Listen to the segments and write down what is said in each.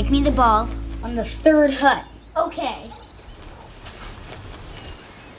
hike me the ball on the third hut. Okay.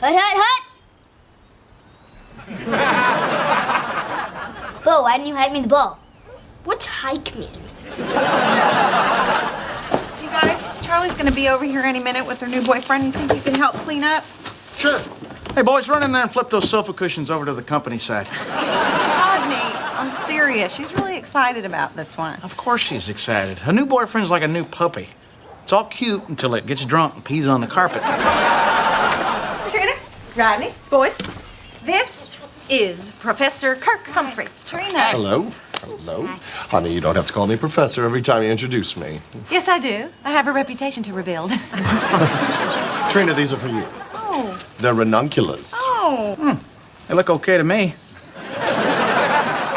Hut, hut, hut! Bo, why didn't you hike me the ball? What's hike mean? You guys, Charlie's gonna be over here any minute with her new boyfriend. You think you can help clean up? Sure. Hey, boys, run in there and flip those sofa cushions over to the company side. Rodney, I'm serious. She's really excited about this one. Of course she's excited. Her new boyfriend's like a new puppy. It's all cute until it gets drunk and pees on the carpet. Trina, Rodney, boys, this is Professor Kirk Humphrey. Trina. Hello. Hello. Honey, you don't have to call me professor every time you introduce me. Yes, I do. I have a reputation to rebuild. Trina, these are for you. Oh. They're ranunculus. Oh. They look okay to me.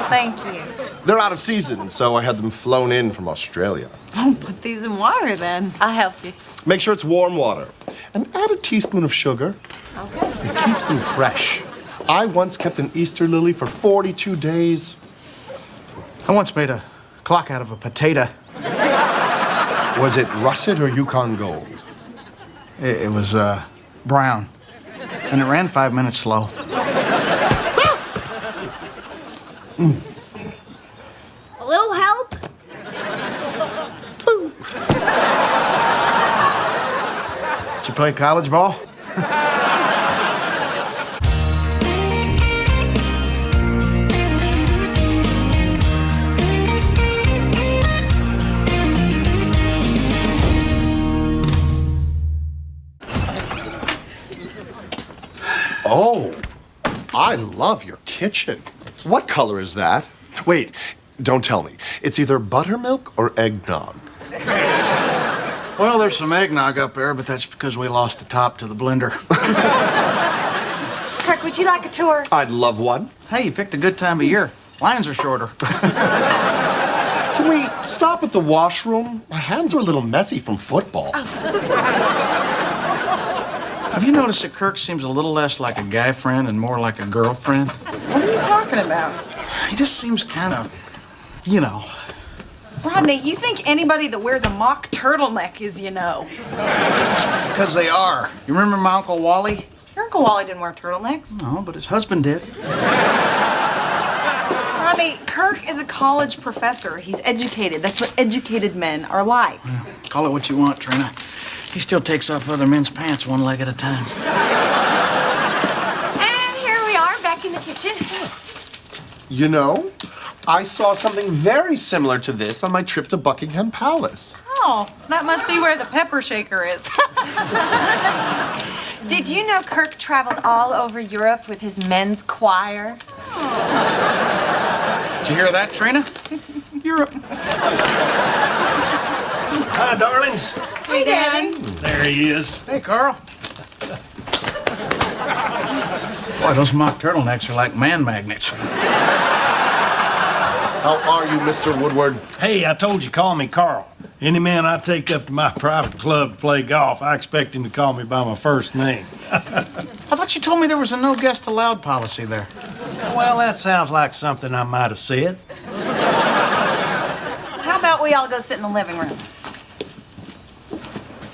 Thank you. They're out of season, so I had them flown in from Australia. I'll put these in water then. I'll help you. Make sure it's warm water. And add a teaspoon of sugar. Okay. It keeps them fresh. I once kept an Easter lily for 42 days. I once made a clock out of a potato. Was it russet or Yukon Gold? It was, brown. And it ran 5 minutes slow. A little help? Did you play college ball? Oh, I love your kitchen. What color is that? Wait, don't tell me. It's either buttermilk or eggnog. Well, there's some eggnog up there, but that's because we lost the top to the blender. Kirk, would you like a tour? I'd love one. Hey, you picked a good time of year. Lines are shorter. Can we stop at the washroom? My hands are a little messy from football. Have you noticed that Kirk seems a little less like a guy friend and more like a girlfriend? What are you talking about? He just seems kind of, you know. Rodney, you think anybody that wears a mock turtleneck is, you know? Because they are. You remember my Uncle Wally? Your Uncle Wally didn't wear turtlenecks. No, but his husband did. Rodney, Kirk is a college professor. He's educated. That's what educated men are like. Yeah, call it what you want, Trina. He still takes off other men's pants one leg at a time. And here we are, back in the kitchen. You know, I saw something very similar to this on my trip to Buckingham Palace. Oh, that must be where the pepper shaker is. Did you know Kirk traveled all over Europe with his men's choir? Did you hear that, Trina? Europe. Hi, darlings. Hey, Daddy. There he is. Hey, Carl. Boy, those mock turtlenecks are like man magnets. How are you, Mr. Woodward? Hey, I told you, call me Carl. Any man I take up to my private club to play golf, I expect him to call me by my first name. I thought you told me there was a no guest allowed policy there. Well, that sounds like something I might have said. How about we all go sit in the living room?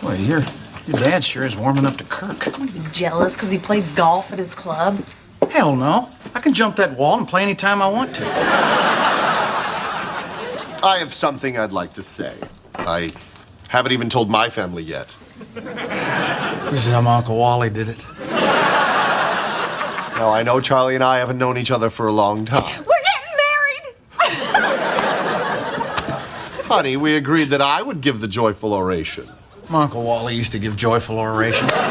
Boy, your dad sure is warming up to Kirk. Are you jealous because he played golf at his club? Hell no. I can jump that wall and play any time I want to. I have something I'd like to say. I haven't even told my family yet. This is how my Uncle Wally did it. Now, I know Charlie and I haven't known each other for a long time. We're getting married! Honey, we agreed that I would give the joyful oration. My Uncle Wally used to give joyful orations. Can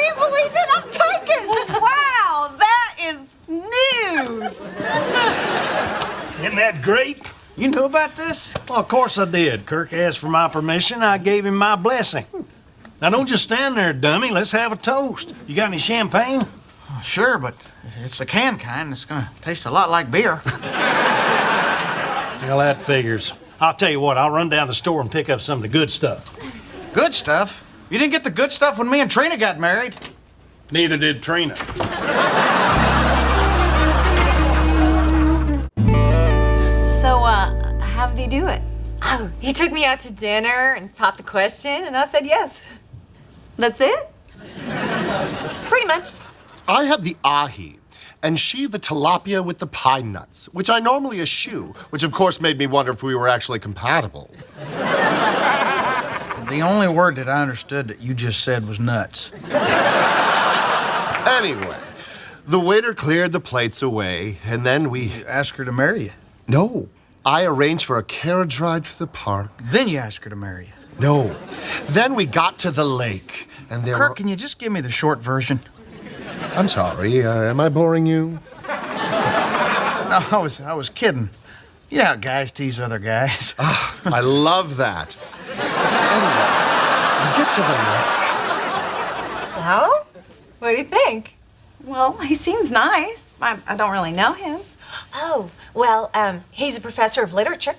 you believe it? I'm taken! Wow, that is news! Isn't that great? You knew about this? Well, of course I did. Kirk asked for my permission. I gave him my blessing. Now, don't just stand there, dummy. Let's have a toast. You got any champagne? Oh, sure, but it's the canned kind. It's gonna taste a lot like beer. Well, that figures. I'll tell you what, I'll run down the store and pick up some of the good stuff. Good stuff? You didn't get the good stuff when me and Trina got married. Neither did Trina. So, how did he do it? Oh, he took me out to dinner and taught the question, and I said yes. That's it? Pretty much. I had the ahi, and she the tilapia with the pine nuts, which I normally eschew, which of course made me wonder if we were actually compatible. The only word that I understood that you just said was nuts. Anyway, the waiter cleared the plates away, and then we... You asked her to marry you. No, I arranged for a carriage ride to the park. Then you asked her to marry you. No, then we got to the lake, and there Kirk, were... can you just give me the short version? I'm sorry, am I boring you? No, I was kidding. You know how guys tease other guys. I love that. Anyway, we get to the lake. So? What do you think? Well, he seems nice. I don't really know him. Oh, well, he's a professor of literature.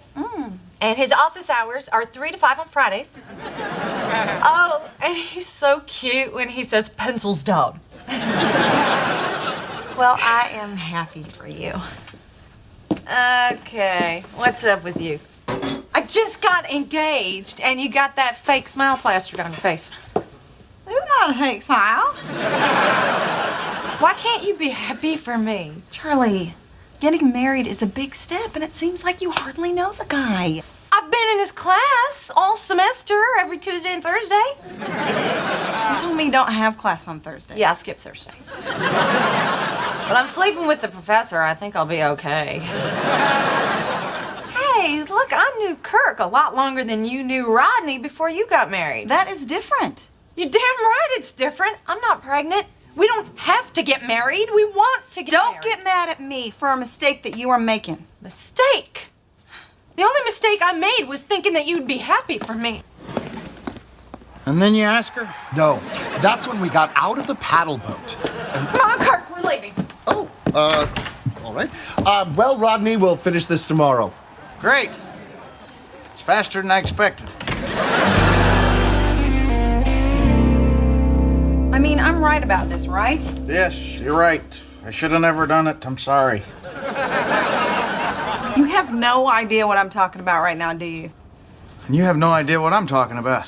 And his office hours are 3 to 5 on Fridays. Oh, and he's so cute when he says pencils down. Well, I am happy for you. Okay, what's up with you? I just got engaged, and you got that fake smile plastered on your face. It's not a fake smile. Why can't you be happy for me? Charlie, getting married is a big step, and it seems like you hardly know the guy. I've been in his class all semester, every Tuesday and Thursday. You told me you don't have class on Thursday. Yeah, I skip Thursday. But I'm sleeping with the professor. I think I'll be okay. Hey, look, I knew Kirk a lot longer than you knew Rodney before you got married. That is different. You're damn right it's different. I'm not pregnant. We don't have to get married. We want to get married. Don't get mad at me for a mistake that you are making. Mistake? The only mistake I made was thinking that you'd be happy for me. And then you ask her? No, that's when we got out of the paddle boat. And... Come on, Kirk, we're leaving. Oh, all right. Well, Rodney, we'll finish this tomorrow. Great. It's faster than I expected. I mean, I'm right about this, right? Yes, you're right. I should have never done it. I'm sorry. You have no idea what I'm talking about right now, do you? And you have no idea what I'm talking about.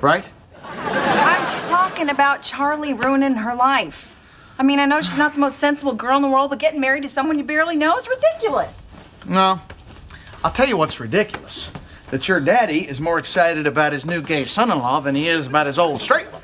Right? I'm talking about Charlie ruining her life. I mean, I know she's not the most sensible girl in the world, but getting married to someone you barely know is ridiculous. No. I'll tell you what's ridiculous. That your daddy is more excited about his new gay son-in-law than he is about his old straight one.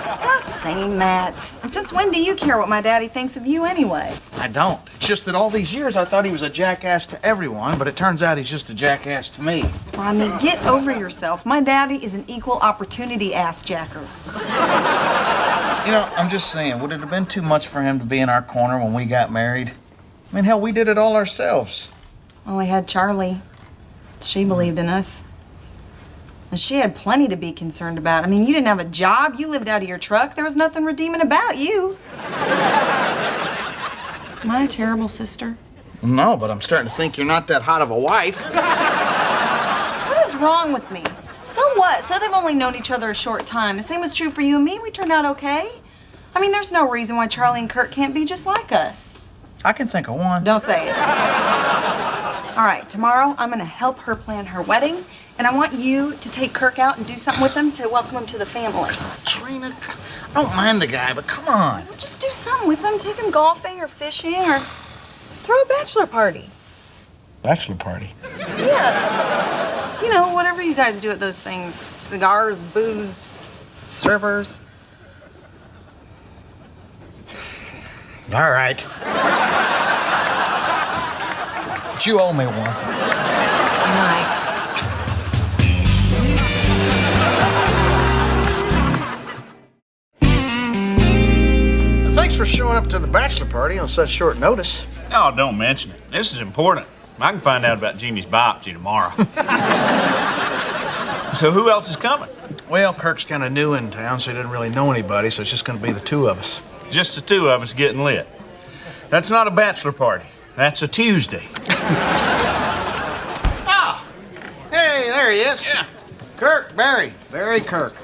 Stop saying that. And since when do you care what my daddy thinks of you anyway? I don't. It's just that all these years I thought he was a jackass to everyone, but it turns out he's just a jackass to me. Rodney, get over yourself. My daddy is an equal opportunity ass-jacker. You know, I'm just saying, would it have been too much for him to be in our corner when we got married? I mean, hell, we did it all ourselves. Well, we had Charlie. She believed in us. And she had plenty to be concerned about. I mean, you didn't have a job. You lived out of your truck. There was nothing redeeming about you. Am I a terrible sister? No, but I'm starting to think you're not that hot of a wife. What is wrong with me? So what? So they've only known each other a short time. The same was true for you and me. We turned out okay. I mean, there's no reason why Charlie and Kirk can't be just like us. I can think of one. Don't say it. All right, tomorrow I'm gonna help her plan her wedding, and I want you to take Kirk out and do something with him to welcome him to the family. Trina, I don't mind the guy, but come on. Well, just do something with him. Take him golfing or fishing or throw a bachelor party. Bachelor party? Yeah. You know, whatever you guys do at those things. Cigars, booze, strippers. All right. But you owe me one. All right. Thanks for showing up to the bachelor party on such short notice. Oh, don't mention it. This is important. I can find out about Jeannie's biopsy tomorrow. So who else is coming? Well, Kirk's kind of new in town, so he doesn't really know anybody, so it's just going to be the two of us. Just the two of us getting lit. That's not a bachelor party. That's a Tuesday. Ah! Hey, there he is. Yeah. Kirk, Barry Kirk.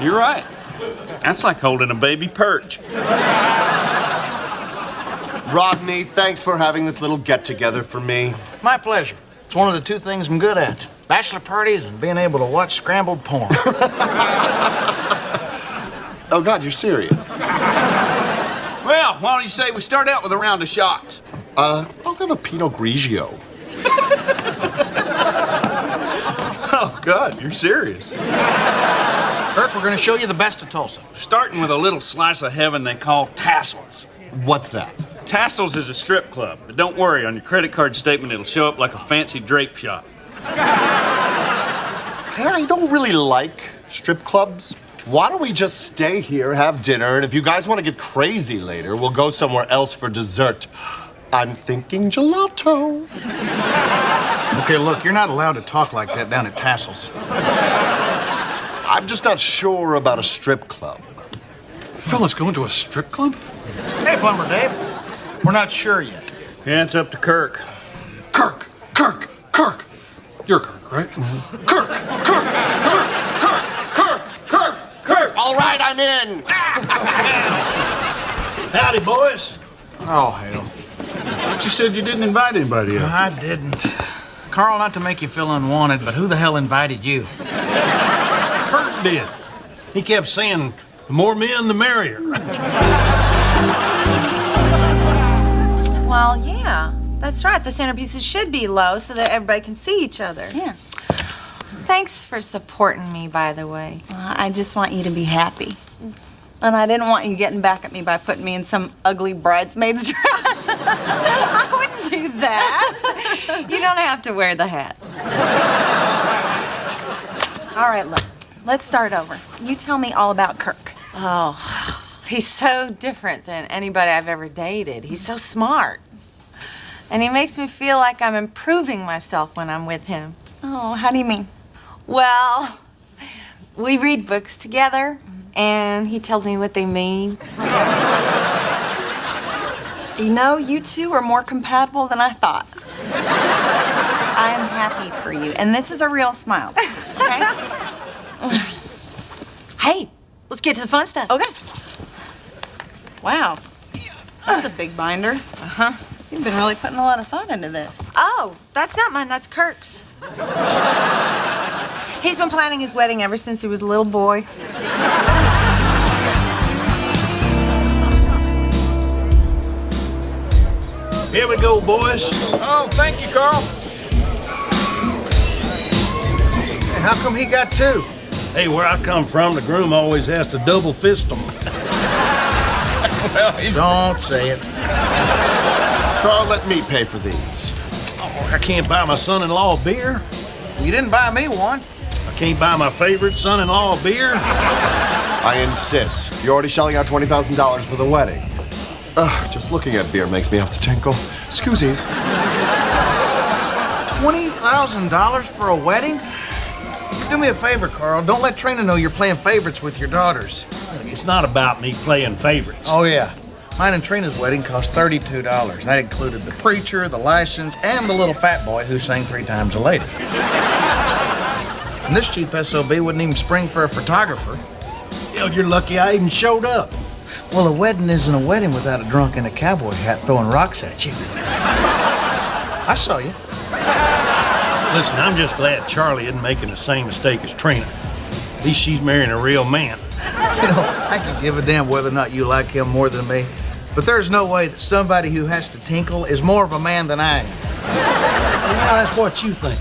You're right. That's like holding a baby perch. Rodney, thanks for having this little get-together for me. My pleasure. It's one of the two things I'm good at. Bachelor parties and being able to watch scrambled porn. Oh, God, you're serious? Well, why don't you say we start out with a round of shots? I'll have a Pinot Grigio. Oh, God, you're serious. Kirk, we're going to show you the best of Tulsa. Starting with a little slice of heaven they call Tassels. What's that? Tassels is a strip club, but don't worry, on your credit card statement it'll show up like a fancy drape shop. I don't really like strip clubs. Why don't we just stay here, have dinner, and if you guys want to get crazy later, we'll go somewhere else for dessert. I'm thinking gelato. Okay, look, you're not allowed to talk like that down at Tassels. I'm just not sure about a strip club. Fellas going to a strip club? Hey, Plumber Dave. We're not sure yet. Yeah, it's up to Kirk. Kirk! You're Kirk, right? Kirk! All right, I'm in. Howdy, boys. Oh, hell. But you said you didn't invite anybody else. I didn't. Carl, not to make you feel unwanted, but who the hell invited you? Kirk did. He kept saying, the more men, the merrier. Well, yeah, that's right. The centerpieces should be low so that everybody can see each other. Yeah. Thanks for supporting me, by the way. I just want you to be happy. And I didn't want you getting back at me by putting me in some ugly bridesmaid's dress. I wouldn't do that. You don't have to wear the hat. All right, look, let's start over. You tell me all about Kirk. Oh, he's so different than anybody I've ever dated. He's so smart. And he makes me feel like I'm improving myself when I'm with him. Oh, how do you mean? Well, we read books together, and he tells me what they mean. You know, you two are more compatible than I thought. I am happy for you, and this is a real smile, okay? Hey, let's get to the fun stuff. Okay. Wow, that's a big binder. Uh-huh. You've been really putting a lot of thought into this. Oh, that's not mine, that's Kirk's. He's been planning his wedding ever since he was a little boy. Here we go, boys. Oh, thank you, Carl. Hey, how come he got two? Hey, where I come from, the groom always has to double fist them. Well, Don't say it. Carl, let me pay for these. Oh, I can't buy my son-in-law a beer. You didn't buy me one. I can't buy my favorite son-in-law a beer. I insist. You're already shelling out $20,000 for the wedding. Just looking at beer makes me have to tinkle. Excusez. $20,000 for a wedding? Do me a favor, Carl. Don't let Trina know you're playing favorites with your daughters. It's not about me playing favorites. Oh, yeah. Mine and Trina's wedding cost $32. That included the preacher, the license, and the little fat boy who sang 3 times a lady. And this cheap SOB wouldn't even spring for a photographer. Hell, you're lucky I even showed up. Well, a wedding isn't a wedding without a drunk in a cowboy hat throwing rocks at you. I saw you. Listen, I'm just glad Charlie isn't making the same mistake as Trina. At least she's marrying a real man. You know, I could give a damn whether or not you like him more than me. But there's no way that somebody who has to tinkle is more of a man than I am. Well, that's what you think.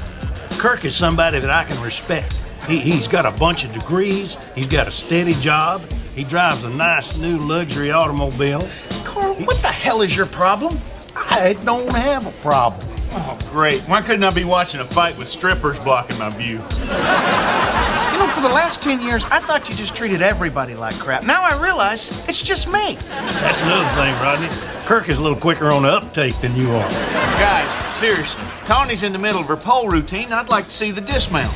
Kirk is somebody that I can respect. He's got a bunch of degrees. He's got a steady job. He drives a nice new luxury automobile. Carl, what the hell is your problem? I don't have a problem. Oh, great. Why couldn't I be watching a fight with strippers blocking my view? You know, for the last 10 years, I thought you just treated everybody like crap. Now I realize it's just me. That's another thing, Rodney. Kirk is a little quicker on the uptake than you are. Guys, seriously, Tawny's in the middle of her pole routine. I'd like to see the dismount.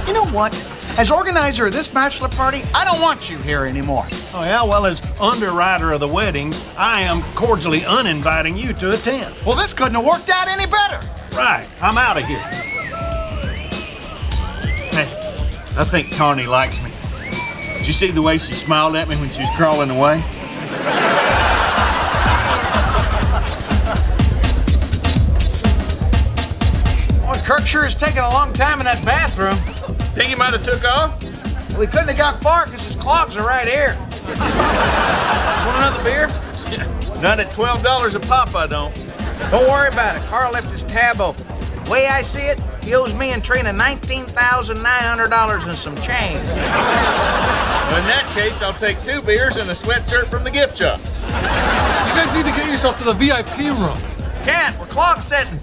You know what? As organizer of this bachelor party, I don't want you here anymore. Oh, yeah, well, as underwriter of the wedding, I am cordially uninviting you to attend. Well, this couldn't have worked out any better. Right, I'm out of here. Hey, I think Tawny likes me. Did you see the way she smiled at me when she was crawling away? Kirk sure is taking a long time in that bathroom. Think he might have took off? Well, he couldn't have got far because his clogs are right here. Want another beer? Not at $12 a pop, I don't. Don't worry about it. Carl left his tab open. The way I see it, he owes me and Trina $19,900 and some change. Well, in that case, I'll take 2 beers and a sweatshirt from the gift shop. You guys need to get yourself to the VIP room. Can't. We're clog setting.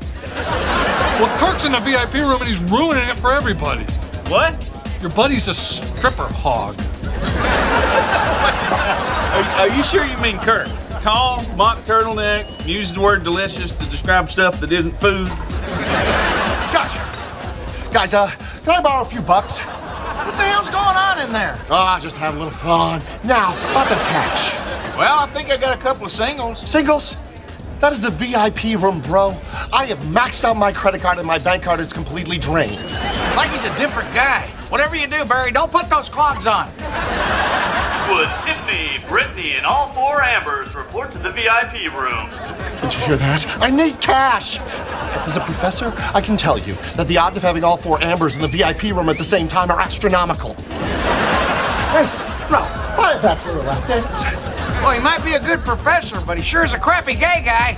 Well, Kirk's in the VIP room and he's ruining it for everybody. What? Your buddy's a stripper hog. Are you sure you mean Kirk? Tall, mock turtleneck, uses the word delicious to describe stuff that isn't food. Guys, can I borrow a few bucks? What the hell's going on in there? Just have a little fun. Now, about the cash. Well, I think I got a couple of singles. Singles? That is the VIP room, bro. I have maxed out my credit card and my bank card is completely drained. It's like he's a different guy. Whatever you do, Barry, don't put those clogs on. Would Tiffany, Brittany, and all 4 Ambers report to the VIP room? Did you hear that? I need cash! As a professor, I can tell you that the odds of having all 4 Ambers in the VIP room at the same time are astronomical. Hey, bro, buy a bet for a lap dance. Well, he might be a good professor, but he sure is a crappy gay guy.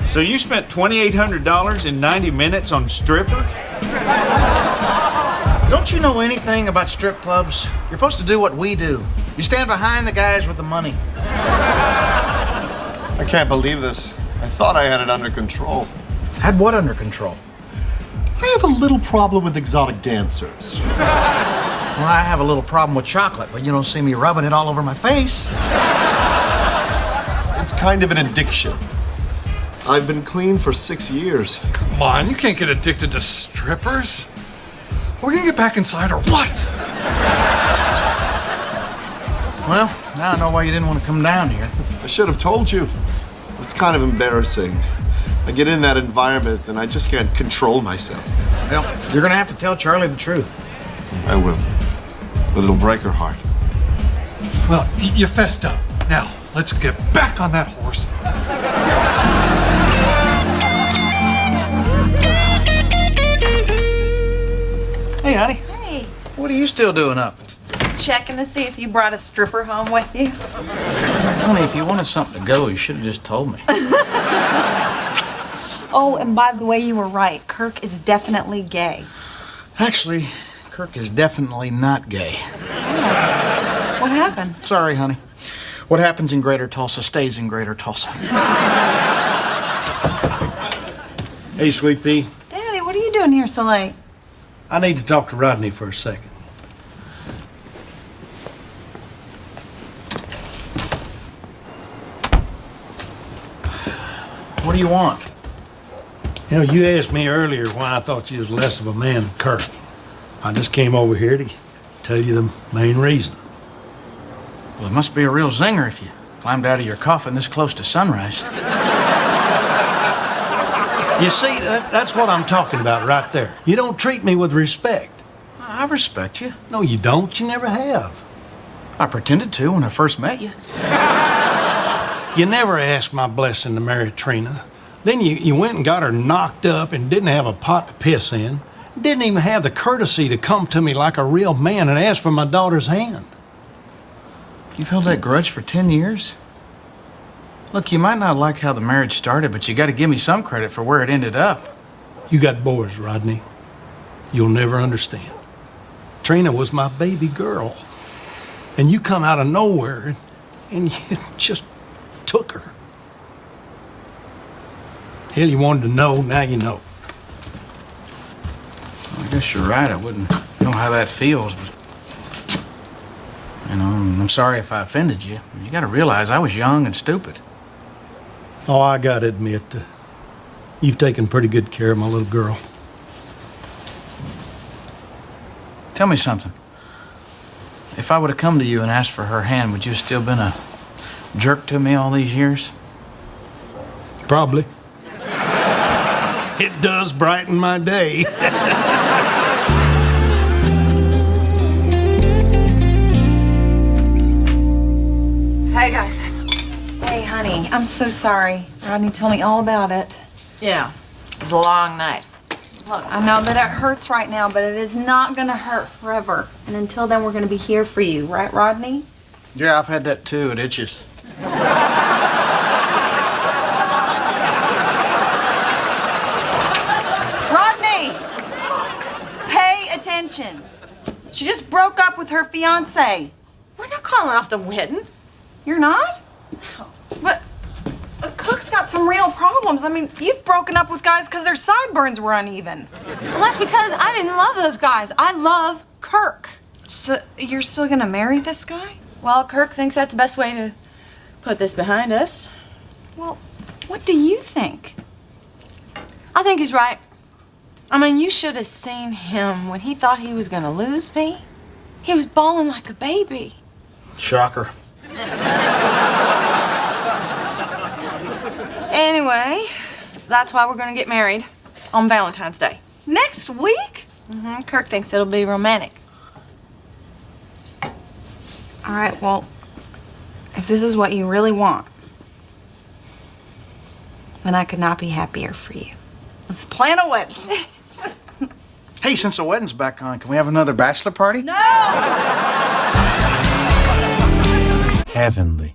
So you spent $2,800 in 90 minutes on strippers? Don't you know anything about strip clubs? You're supposed to do what we do. You stand behind the guys with the money. I can't believe this. I thought I had it under control. Had what under control? I have a little problem with exotic dancers. Well, I have a little problem with chocolate, but you don't see me rubbing it all over my face. It's kind of an addiction. I've been clean for 6 years. Come on, you can't get addicted to strippers. Are we gonna get back inside or what? Well, now I know why you didn't want to come down here. I should have told you. It's kind of embarrassing. I get in that environment and I just can't control myself. Well, you're gonna have to tell Charlie the truth. I will. But it'll break her heart. Well, you fessed up. Now, let's get back on that horse. Hey, honey. Hey, What are you still doing up? just checking to see if you brought a stripper home with you. Honey, if you wanted something to go, you should have just told me. Oh, and by the way, you were right. Kirk is definitely gay. Actually, Kirk is definitely not gay. What happened? Sorry, honey. What happens in Greater Tulsa stays in Greater Tulsa. Hey, Sweet Pea. Daddy, what are you doing here so late? I need to talk to Rodney for a second. What do you want? You know, you asked me earlier why I thought you was less of a man than Kirk. I just came over here to tell you the main reason. Well, it must be a real zinger if you climbed out of your coffin this close to sunrise. You see, that's what I'm talking about right there. You don't treat me with respect. I respect you. No, you don't. You never have. I pretended to when I first met you. You never asked my blessing to marry Trina. Then you went and got her knocked up and didn't have a pot to piss in. Didn't even have the courtesy to come to me like a real man and ask for my daughter's hand. You've held that grudge for 10 years? Look, you might not like how the marriage started, but you got to give me some credit for where it ended up. You got boys, Rodney. You'll never understand. Trina was my baby girl. And you come out of nowhere and you just took her. Hell, you wanted to know, now you know. Well, I guess you're right. I wouldn't know how that feels, but... You know, I'm sorry if I offended you. You got to realize I was young and stupid. Oh, I gotta admit, you've taken pretty good care of my little girl. Tell me something. If I would have come to you and asked for her hand, would you have still been a jerk to me all these years? Probably. It does brighten my day. Hey, guys. Hey, honey. Honey, I'm so sorry. Rodney told me all about it. Yeah, it was a long night. Look, I know that it hurts right now, but it is not gonna hurt forever. And until then, we're gonna be here for you, right, Rodney? Yeah, I've had that too. It itches. Rodney! Pay attention. She just broke up with her fiance. We're not calling off the wedding. You're not? But Kirk's got some real problems. I mean, you've broken up with guys because their sideburns were uneven. Well, that's because I didn't love those guys. I love Kirk. So you're still gonna marry this guy? Well, Kirk thinks that's the best way to put this behind us. Well, what do you think? I think he's right. I mean, you should have seen him when he thought he was gonna lose me. He was bawling like a baby. Shocker. Anyway, that's why we're gonna get married on Valentine's Day. Next week? Kirk thinks it'll be romantic. All right, well, if this is what you really want, then I could not be happier for you. Let's plan a wedding. Hey, since the wedding's back on, can we have another bachelor party? No! Heavenly.